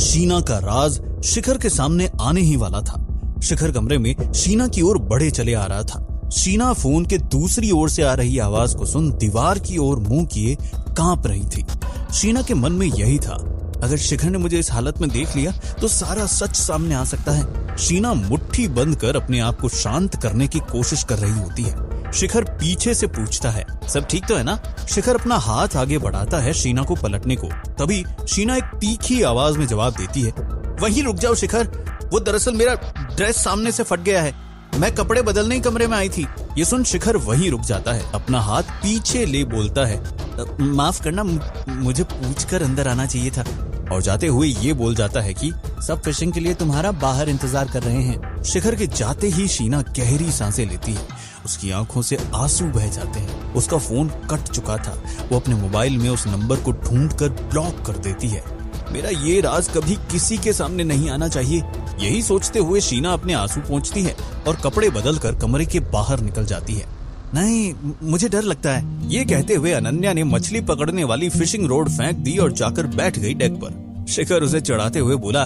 शीना का राज शिखर के सामने आने ही वाला था। शिखर कमरे में शीना की ओर बढ़े चले आ रहा था। शीना फोन के दूसरी ओर से आ रही आवाज को सुन दीवार की ओर मुंह किए कांप रही थी। शीना के मन में यही था, अगर शिखर ने मुझे इस हालत में देख लिया तो सारा सच सामने आ सकता है। शीना मुट्ठी बंद कर अपने आप को शांत करने की कोशिश कर रही होती है। शिखर पीछे से पूछता है, सब ठीक तो है ना? शिखर अपना हाथ आगे बढ़ाता है शीना को पलटने को। तभी शीना एक तीखी आवाज में जवाब देती है, वहीं रुक जाओ शिखर, वो दरअसल मेरा ड्रेस सामने से फट गया है, मैं कपड़े बदलने ही कमरे में आई थी। ये सुन शिखर वहीं रुक जाता है, अपना हाथ पीछे ले बोलता है, माफ करना, मुझे पूछकर अंदर आना चाहिए था। और जाते हुए ये बोल जाता है कि सब फिशिंग के लिए तुम्हारा बाहर इंतजार कर रहे हैं। शिखर के जाते ही शीना गहरी सांसें लेती है, उसकी आंखों से आंसू बह जाते हैं। उसका फोन कट चुका था। वो अपने मोबाइल में उस नंबर को ढूंढकर ब्लॉक कर देती है। मेरा ये राज कभी किसी के सामने नहीं आना चाहिए, यही सोचते हुए शीना अपने आंसू पोंछती है और कपड़े बदलकर कमरे के बाहर निकल जाती है। नहीं, मुझे डर लगता है। ये कहते हुए अनन्या ने मछली पकड़ने वाली फिशिंग रॉड फेंक दी और जाकर बैठ गई डेक पर। शिखर उसे चढ़ाते हुए बोला,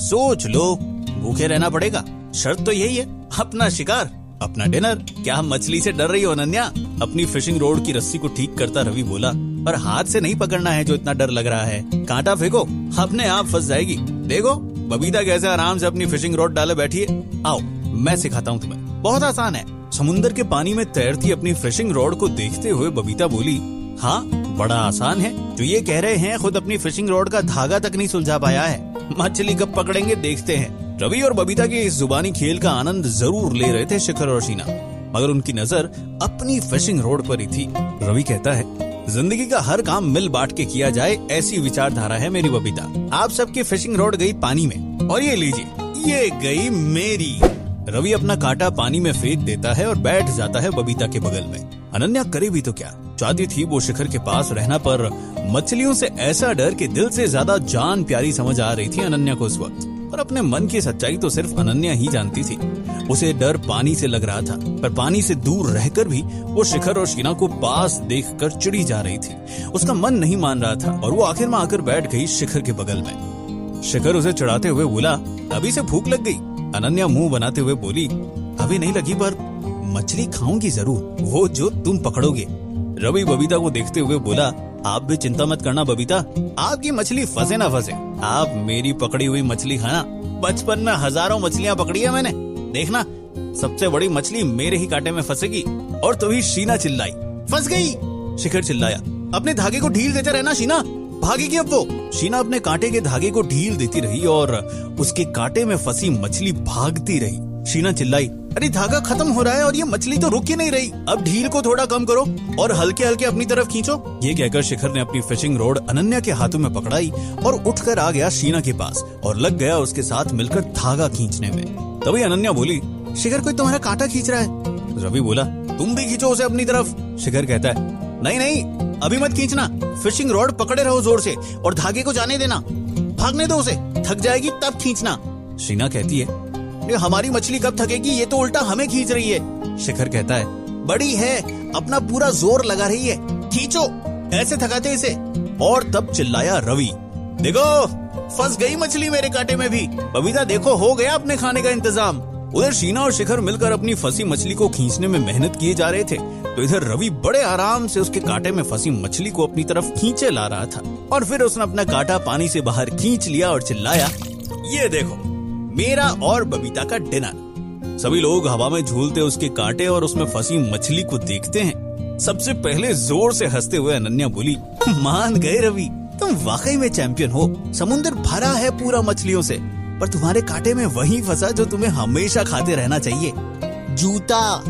सोच लो, भूखे रहना पड़ेगा, शर्त तो यही है, अपना शिकार अपना डिनर। क्या हम मछली से डर रही हो अनन्या? अपनी फिशिंग रॉड की रस्सी को ठीक करता रवि बोला, पर हाथ से नहीं पकड़ना है जो इतना डर लग रहा है, कांटा फेंको, अपने आप फंस जाएगी। देखो बबीता कैसे आराम से अपनी फिशिंग रॉड डाले बैठी है, आओ मैं सिखाता हूँ तुम्हें, बहुत आसान है। समुद्र के पानी में तैरती अपनी फिशिंग रॉड को देखते हुए बबीता बोली, हाँ बड़ा आसान है, जो ये कह रहे हैं खुद अपनी फिशिंग रॉड का धागा तक नहीं सुलझा पाया है। मछली कब पकड़ेंगे देखते हैं। रवि और बबीता के इस जुबानी खेल का आनंद जरूर ले रहे थे शिखर और शीना, मगर उनकी नजर अपनी फिशिंग रॉड पर ही थी। रवि कहता है, जिंदगी का हर काम मिल बांट के किया जाए, ऐसी विचारधारा है मेरी बबीता। आप सबकी फिशिंग रॉड गई पानी में और ये लीजिए, ये गई मेरी। रवि अपना कांटा पानी में फेंक देता है और बैठ जाता है बबीता के बगल में। अनन्या करे भी तो क्या, चाहती थी वो शिखर के पास रहना, पर मछलियों से ऐसा डर कि दिल से ज्यादा जान प्यारी समझ आ रही थी अनन्या को उस वक्त। पर अपने मन की सच्चाई तो सिर्फ अनन्या ही जानती थी। उसे डर पानी से लग रहा था, पर पानी से दूर रहकर भी वो शिखर और शीना को पास देखकर चिढ़ी जा रही थी। उसका मन नहीं मान रहा था और वो आखिर में आकर बैठ गई शिखर के बगल में। शिखर उसे चढ़ाते हुए बोला, अभी से भूख लग गई? अनन्या मुंह बनाते हुए बोली, अभी नहीं लगी, पर मछली खाऊंगी जरूर, वो जो तुम पकड़ोगे। रवि बबीता को देखते हुए बोला, आप भी चिंता मत करना बबीता, आपकी मछली फंसे ना फंसे, आप मेरी पकड़ी हुई मछली खाना। बचपन में हजारों मछलियां पकड़ी है मैंने, देखना सबसे बड़ी मछली मेरे ही कांटे में फंसेगी। और तभी शीना चिल्लाई, फंस गई। शिखर चिल्लाया, अपने धागे को ढील देते रहना शीना, भागेगी अब वो। शीना अपने कांटे के धागे को ढील देती रही और उसके कांटे में फंसी मछली भागती रही। शीना चिल्लाई, अरे धागा खत्म हो रहा है और ये मछली तो रुक ही नहीं रही, अब ढील को थोड़ा कम करो और हल्के हल्के अपनी तरफ खींचो। ये कहकर शिखर ने अपनी फिशिंग रॉड अनन्या के हाथों में पकड़ाई और उठकर आ गया शीना के पास और लग गया उसके साथ मिलकर धागा खींचने में। तभी अनन्या बोली, शिखर कोई तुम्हारा कांटा खींच रहा है। रवि बोला, तुम भी खींचो उसे अपनी तरफ। शिखर कहता है, नहीं नहीं अभी मत खींचना, फिशिंग रॉड पकड़े रहो जोर से और धागे को जाने देना, भागने दो उसे, थक जाएगी तब खींचना। शीना कहती है, हमारी मछली कब थकेगी, ये तो उल्टा हमें खींच रही है। शिखर कहता है, बड़ी है, अपना पूरा जोर लगा रही है, खींचो, ऐसे थकाते इसे। और तब चिल्लाया रवि, देखो फंस गई मछली मेरे कांटे में भी। बबीता देखो हो गया अपने खाने का इंतजाम। उधर शीना और शिखर मिलकर अपनी फंसी मछली को खींचने में मेहनत किए जा रहे थे, तो इधर रवि बड़े आराम से उसके कांटे में फंसी मछली को अपनी तरफ खींचे ला रहा था। और फिर उसने अपना कांटा पानी से बाहर खींच लिया और चिल्लाया, ये देखो मेरा और बबीता का डिनर। सभी लोग हवा में झूलते उसके कांटे और उसमें फंसी मछली को देखते हैं। सबसे पहले जोर से हंसते हुए अनन्या बोली, मान गए रवि, तुम वाकई में चैंपियन हो। समुद्र भरा है पूरा मछलियों से, पर तुम्हारे कांटे में वही फंसा जो तुम्हें हमेशा खाते रहना चाहिए, जूता।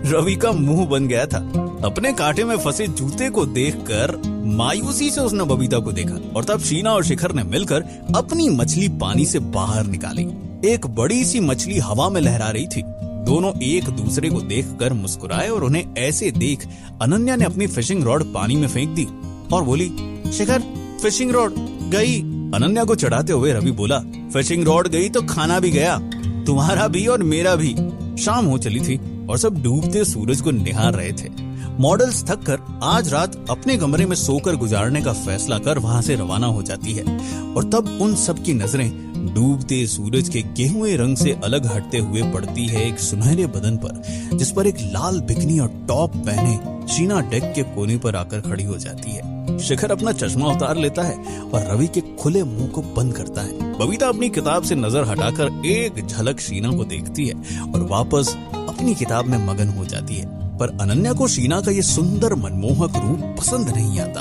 रवि का मुंह बन गया था। अपने कांटे में फंसे जूते को देखकर मायूसी से उसने बबीता को देखा और तब शीना और शिखर ने मिलकर अपनी मछली पानी से बाहर निकाली। एक बड़ी सी मछली हवा में लहरा रही थी। दोनों एक दूसरे को देखकर मुस्कुराए और उन्हें ऐसे देख अनन्या ने अपनी फिशिंग रॉड पानी में फेंक दी और बोली, शिखर फिशिंग रॉड गई। अनन्या को चढ़ाते हुए रवि बोला, फिशिंग रॉड गई तो खाना भी गया, तुम्हारा भी और मेरा भी। शाम हो चली थी और सब डूबते सूरज को निहार रहे थे। मॉडल्स थक कर आज रात अपने कमरे में सोकर गुजारने का फैसला कर वहां से रवाना हो जाती है और तब उन सब की नजरें डूबते सूरज के गेहुए रंग से अलग हटते हुए पड़ती है एक सुनहरे बदन पर, जिस पर एक लाल बिकनी और टॉप पहने शीना डेक के कोने पर आकर खड़ी हो जाती है। शिखर अपना चश्मा उतार लेता है और रवि के खुले मुंह को बंद करता है। बबीता अपनी किताब से नजर हटाकर एक झलक शीना को देखती है और वापस अपनी किताब में मगन हो जाती है। पर अनन्या को शीना का ये सुंदर मनमोहक रूप पसंद नहीं आता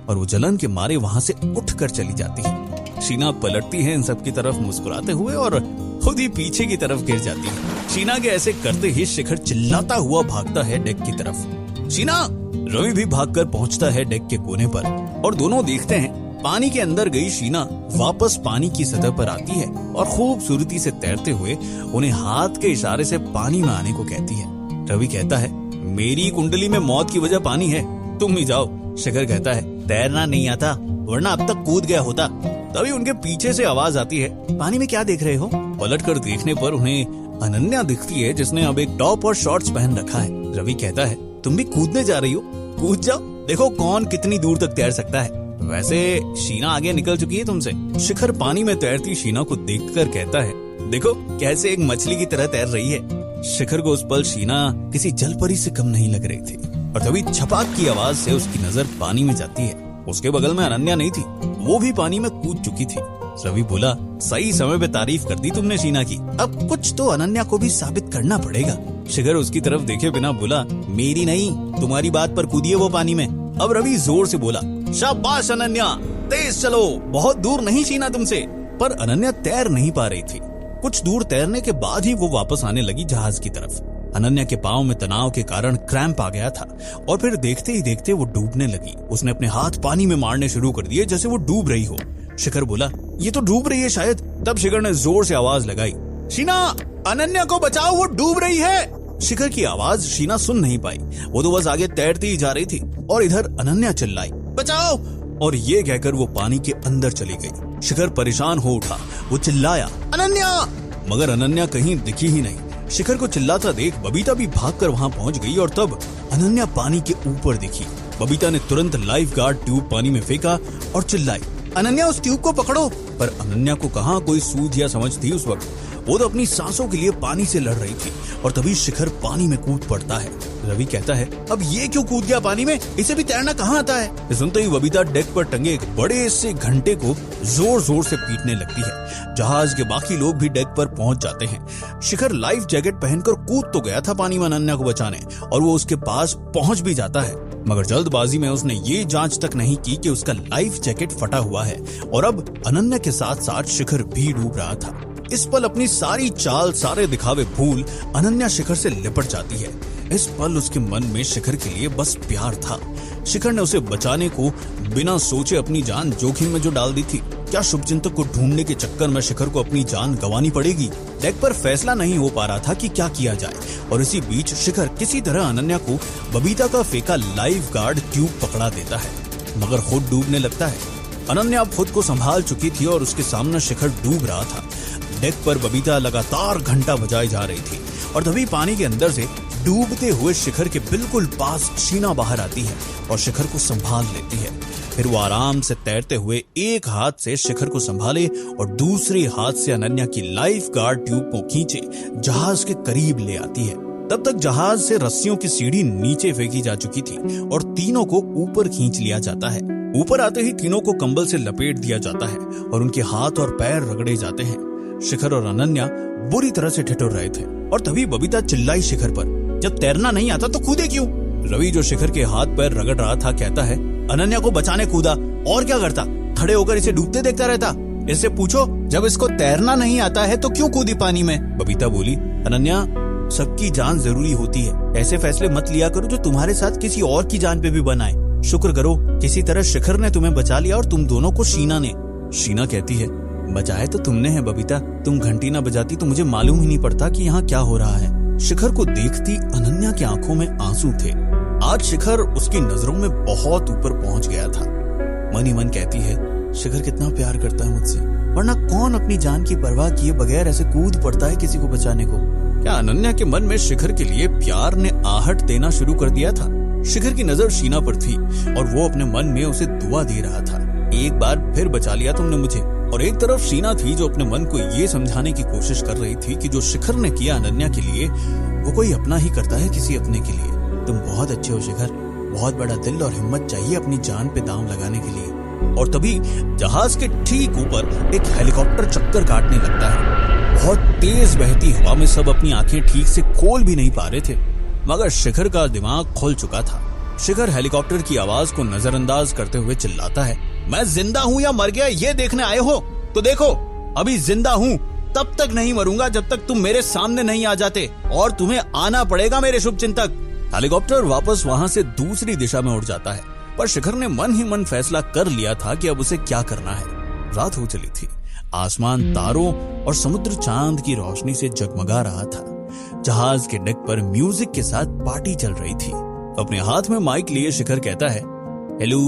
और वो जलन के मारे वहां से उठकर चली जाती है। शीना पलटती है इन सब की तरफ मुस्कुराते हुए और खुद ही पीछे की तरफ गिर जाती है। शीना के ऐसे करते ही शिखर चिल्लाता हुआ भागता है डेक की तरफ। शीना! रवि भी भागकर पहुंचता है डेक के कोने पर और दोनों देखते हैं पानी के अंदर गई शीना वापस पानी की सतह पर आती है और खूबसूरती से तैरते हुए उन्हें हाथ के इशारे से पानी में आने को कहती है। रवि कहता है, मेरी कुंडली में मौत की वजह पानी है, तुम ही जाओ। शिखर कहता है, तैरना नहीं आता वरना अब तक कूद गया होता। तभी उनके पीछे से आवाज आती है, पानी में क्या देख रहे हो? पलट कर देखने पर उन्हें अनन्या दिखती है जिसने अब एक टॉप और शॉर्ट्स पहन रखा है। रवि कहता है, तुम भी कूदने जा रही हो? कूद जाओ, देखो कौन कितनी दूर तक तैर सकता है। वैसे शीना आगे निकल चुकी है तुमसे। शिखर पानी में तैरती शीना को देखकर कहता है, देखो कैसे एक मछली की तरह तैर रही है। शिखर को उस पल शीना किसी जलपरी से कम नहीं लग रही थी और तभी छपाक की आवाज से उसकी नजर पानी में जाती है। उसके बगल में अनन्या नहीं थी, वो भी पानी में कूद चुकी थी। रवि बोला, सही समय पे तारीफ कर दी तुमने शीना की, अब कुछ तो अनन्या को भी साबित करना पड़ेगा। शिखर उसकी तरफ देखे बिना बोला, मेरी नहीं तुम्हारी बात पर कूदिए वो पानी में। अब रवि जोर से बोला, शाबाश अनन्या, तेज चलो, बहुत दूर नहीं शीना तुमसे। पर अनन्या तैर नहीं पा रही थी। कुछ दूर तैरने के बाद ही वो वापस आने लगी जहाज की तरफ। अनन्या के पांव में तनाव के कारण क्रैम्प आ गया था और फिर देखते ही देखते वो डूबने लगी। उसने अपने हाथ पानी में मारने शुरू कर दिए जैसे वो डूब रही हो। शिखर बोला, ये तो डूब रही है शायद। तब शिखर ने जोर से आवाज लगाई, शीना, अनन्या को बचाओ, वो डूब रही है। शिखर की आवाज शीना सुन नहीं पाई, वो तो बस आगे तैरती ही जा रही थी और इधर अनन्या चिल्लाई, बचाओ, और ये कहकर वो पानी के अंदर चली गई। शिखर परेशान हो उठा, वो चिल्लाया, अनन्या, मगर अनन्या कहीं दिखी ही नहीं। शिखर को चिल्लाता देख बबीता भी भागकर वहां पहुंच गई और तब अनन्या पानी के ऊपर दिखी। बबीता ने तुरंत लाइफ गार्ड ट्यूब पानी में फेंका और चिल्लाई, अनन्या उस ट्यूब को पकड़ो। पर अनन्या को कहां कोई सूझ या समझ थी उस वक्त। वो तो अपनी सांसों के लिए पानी से लड़ रही थी और तभी शिखर पानी में कूद पड़ता है। रवि कहता है, अब ये क्यों कूद गया पानी में, इसे भी तैरना कहाँ आता है। सुनते ही बबीता डेक पर टंगे एक बड़े से घंटे को जोर जोर से पीटने लगती है। जहाज के बाकी लोग भी डेक पर पहुंच जाते हैं। शिखर लाइफ जैकेट पहनकर कूद तो गया था पानी में अनन्या को बचाने और वो उसके पास पहुंच भी जाता है, मगर जल्दबाजी में उसने ये जांच तक नहीं की कि उसका लाइफ जैकेट फटा हुआ है और अब अनन्या के साथ साथ शिखर भी डूब रहा था। इस पल अपनी सारी चाल, सारे दिखावे भूल अनन्या शिखर से लिपट जाती है। इस पल उसके मन में शिखर के लिए बस प्यार था। शिखर ने उसे बचाने को बिना सोचे अपनी जान जोखिम में जो डाल दी थी। क्या शुभचिंतक को ढूंढने के चक्कर में शिखर को अपनी जान गंवानी पड़ेगी? डेक पर फैसला नहीं हो पा रहा था कि क्या किया जाए और इसी बीच शिखर किसी तरह अनन्या को बबीता का फेंका लाइफ गार्ड ट्यूब पकड़ा देता है, मगर खुद डूबने लगता है। अनन्या अब खुद को संभाल चुकी थी और उसके सामने शिखर डूब रहा था। डेक पर बबीता लगातार घंटा बजाई जा रही थी और तभी पानी के अंदर से डूबते हुए शिखर के बिल्कुल पास शीना बाहर आती है और शिखर को संभाल लेती है। फिर वो आराम से तैरते हुए एक हाथ से शिखर को संभाले और दूसरे हाथ से अनन्या की लाइफ गार्ड ट्यूब को खींचे जहाज के करीब ले आती है। तब तक जहाज से रस्सियों की सीढ़ी नीचे फेंकी जा चुकी थी और तीनों को ऊपर खींच लिया जाता है। ऊपर आते ही तीनों को कंबल से लपेट दिया जाता है और उनके हाथ और पैर रगड़े जाते हैं। शिखर और अनन्या बुरी तरह से ठिठुर रहे थे और तभी बबीता चिल्लाई शिखर पर, जब तैरना नहीं आता तो कूदे क्यों? रवि जो शिखर के हाथ पैर रगड़ रहा था कहता है, अनन्या को बचाने कूदा, और क्या करता? खड़े होकर इसे डूबते देखता रहता। इससे पूछो, जब इसको तैरना नहीं आता है तो क्यों कूदी पानी में? बबीता बोली, अनन्या, सबकी जान जरूरी होती है, ऐसे फैसले मत लिया करो जो तुम्हारे साथ किसी और की जान पे भी बनाए। शुक्र करो किसी तरह शिखर ने तुम्हें बचा लिया और तुम दोनों को शीना ने। शीना कहती है, बचाए तो तुमने है बबीता, तुम घंटी ना बजाती तो मुझे मालूम ही नहीं पड़ता कि यहाँ क्या हो रहा है। शिखर को देखती अनन्या की आंखों में आंसू थे। आज शिखर उसकी नजरों में बहुत ऊपर पहुंच गया था। मन ही मन कहती है, शिखर कितना प्यार करता है मुझसे, वरना कौन अपनी जान की परवाह किए बगैर ऐसे कूद पड़ता है किसी को बचाने को। क्या अनन्या के मन में शिखर के लिए प्यार ने आहट देना शुरू कर दिया था? शिखर की नजर शीना पर थी और वो अपने मन में उसे दुआ दे रहा था, एक बार फिर बचा लिया तुमने मुझे। और एक तरफ शीना थी जो अपने मन को ये समझाने की कोशिश कर रही थी कि जो शिखर ने किया अनन्या के लिए वो कोई अपना ही करता है किसी अपने के लिए। तुम बहुत अच्छे हो शिखर, बहुत बड़ा दिल और हिम्मत चाहिए अपनी जान पे दांव लगाने के लिए। और तभी जहाज के ठीक ऊपर एक हेलीकॉप्टर चक्कर काटने लगता है। बहुत तेज बहती हवा में सब अपनी आंखें ठीक से खोल भी नहीं पा रहे थे, मगर शिखर का दिमाग खुल चुका था। शिखर हेलीकॉप्टर की आवाज को नजरअंदाज करते हुए चिल्लाता है, मैं जिंदा हूँ या मर गया ये देखने आए हो तो देखो, अभी जिंदा हूँ, तब तक नहीं मरूंगा जब तक तुम मेरे सामने नहीं आ जाते, और तुम्हें आना पड़ेगा मेरे शुभचिंतक। हेलीकॉप्टर वापस वहां से दूसरी दिशा में उड़ जाता है, पर शिखर ने मन ही मन फैसला कर लिया था कि अब उसे क्या करना है। रात हो चली थी, आसमान तारों और समुद्र चांद की रोशनी से जगमगा रहा था। जहाज के डेक पर म्यूजिक के साथ पार्टी चल रही थी। अपने हाथ में माइक लिए शिखर कहता है, हेलो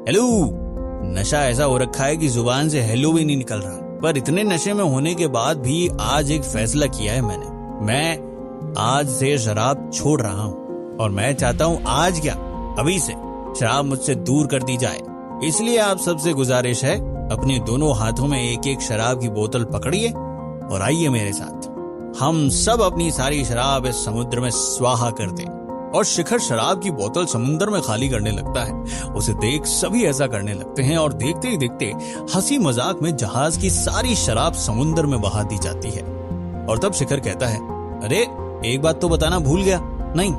हेलो। नशा ऐसा हो रखा है कि जुबान से हेलो भी नहीं निकल रहा, पर इतने नशे में होने के बाद भी आज एक फैसला किया है मैंने। मैं आज से शराब छोड़ रहा हूँ और मैं चाहता हूँ आज क्या, अभी से शराब मुझसे दूर कर दी जाए। इसलिए आप सबसे गुजारिश है, अपने दोनों हाथों में एक एक शराब की बोतल पकड़िए और आइए मेरे साथ। हम सब अपनी सारी शराब इस समुद्र में स्वाहा कर दें। और शिखर शराब की बोतल समुद्र में खाली करने लगता है। उसे देख सभी ऐसा करने लगते हैं और देखते ही देखते हंसी मजाक में जहाज की सारी शराब समुद्र में बहा दी जाती है। और तब शिखर कहता है, अरे एक बात तो बताना भूल गया, नहीं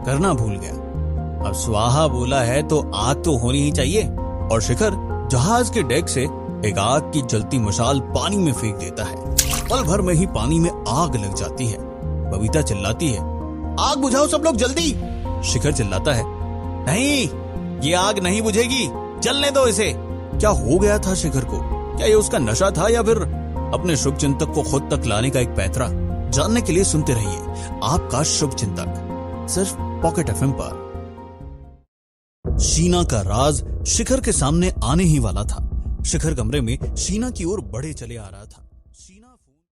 करना भूल गया। अब स्वाहा बोला है तो आग तो होनी ही चाहिए। और शिखर जहाज के डेक से एक आग की जलती मशाल पानी में फेंक देता है। पल भर में ही पानी में आग लग जाती है। बबीता चिल्लाती है, आग बुझाओ सब लोग जल्दी। शिखर चिल्लाता है, नहीं ये आग नहीं बुझेगी, जलने दो इसे। क्या हो गया था शिखर को? क्या ये उसका नशा था या फिर अपने शुभ चिंतक को खुद तक लाने का एक पैतरा? जानने के लिए सुनते रहिए आपका शुभ चिंतक, सिर्फ पॉकेट एफएम पर। शीना का राज शिखर के सामने आने ही वाला था। शिखर कमरे में शीना की ओर बढ़े चले आ रहा था।